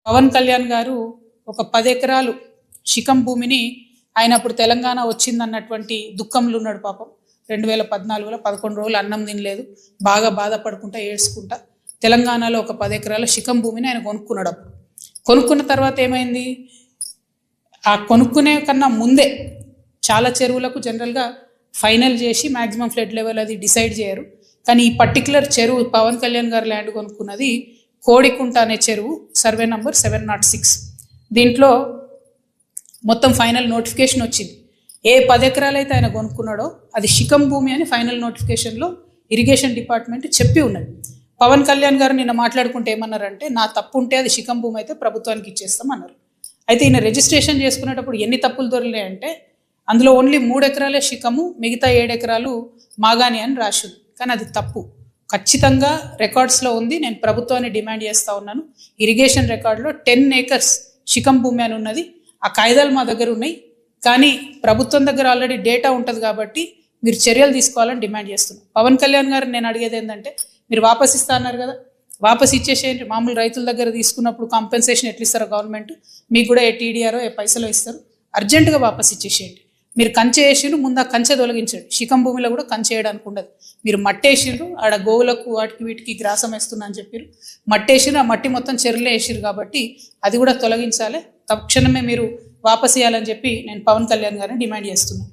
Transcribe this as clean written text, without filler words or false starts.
పవన్ కళ్యాణ్ గారు ఒక 10 ఎకరాలు శిఖం భూమిని ఆయన అప్పుడు తెలంగాణ వచ్చిందన్నటువంటి దుఃఖంలో ఉన్నాడు పాపం. 2014లో 11 రోజులు అన్నం తినలేదు, బాగా బాధపడుకుంటా ఏడ్చుకుంటా తెలంగాణలో ఒక 10 ఎకరాల శిఖం భూమిని ఆయన కొనుక్కున్నాడు. అప్పుడు కొనుక్కున్న తర్వాత ఏమైంది, ఆ కొనుక్కునే కన్నా ముందే చాలా చెరువులకు జనరల్గా ఫైనల్ చేసి మ్యాక్సిమం ఫ్లడ్ లెవెల్ అది డిసైడ్ చేయరు. కానీ ఈ పర్టికులర్ చెరువు పవన్ కళ్యాణ్ గారు ల్యాండ్ కొనుక్కున్నది కోడికుంట అనే చెరువు, సర్వే నంబర్ 706. దీంట్లో మొత్తం ఫైనల్ నోటిఫికేషన్ వచ్చింది. ఏ 10 ఎకరాలు అయితే ఆయన కొనుక్కున్నాడో అది శిఖం భూమి అని ఫైనల్ నోటిఫికేషన్లో ఇరిగేషన్ డిపార్ట్మెంట్ చెప్పి ఉన్నది. పవన్ కళ్యాణ్ గారు నిన్న మాట్లాడుకుంటే ఏమన్నారంటే, నా తప్పు ఉంటే అది శిఖం భూమి అయితే ప్రభుత్వానికి ఇచ్చేస్తాం అన్నారు. అయితే ఈయన రిజిస్ట్రేషన్ చేసుకునేటప్పుడు ఎన్ని తప్పులు దొరికినాయంటే, అందులో ఓన్లీ 3 ఎకరాలే శిఖము, మిగతా 7 ఎకరాలు మాగాని అని రాసింది. కానీ అది తప్పు, ఖచ్చితంగా రికార్డ్స్లో ఉంది. నేను ప్రభుత్వాన్ని డిమాండ్ చేస్తూ ఉన్నాను. ఇరిగేషన్ రికార్డులో 10 ఏకర్స్ శిఖం భూమి అని ఉన్నది. ఆ కాయిదాలు మా దగ్గర ఉన్నాయి, కానీ ప్రభుత్వం దగ్గర ఆల్రెడీ డేటా ఉంటుంది కాబట్టి మీరు చర్యలు తీసుకోవాలని డిమాండ్ చేస్తున్నాను. పవన్ కళ్యాణ్ గారు నేను అడిగేది ఏంటంటే, మీరు వాపస్ ఇస్తా అన్నారు కదా, వాపస్ ఇచ్చేసేయండి. మామూలు రైతుల దగ్గర తీసుకున్నప్పుడు కాంపెన్సేషన్ ఎట్లా ఇస్తారో గవర్నమెంట్, మీకు కూడా ఏ టీడీఆరో ఏ పైసలో ఇస్తారు, అర్జెంటుగా వాపస్ ఇచ్చేసేయండి. మీరు కంచె వేసిండ్రు, ముందు ఆ కంచె తొలగించండి. శిఖం భూమిలో కూడా కంచె వేయడానికి ఉండదు. మీరు మట్టేసిండ్రు, ఆడ గోవులకు వాటికి వీటికి గ్రాసం వేస్తున్నా అని చెప్పారు, మట్టేసిండ్రు, ఆ మట్టి మొత్తం చెరువులే వేసిరు కాబట్టి అది కూడా తొలగించాలి. తక్షణమే మీరు వాపస్ ఇవ్వాలని చెప్పి నేను పవన్ కళ్యాణ్ గారిని డిమాండ్ చేస్తున్నాను.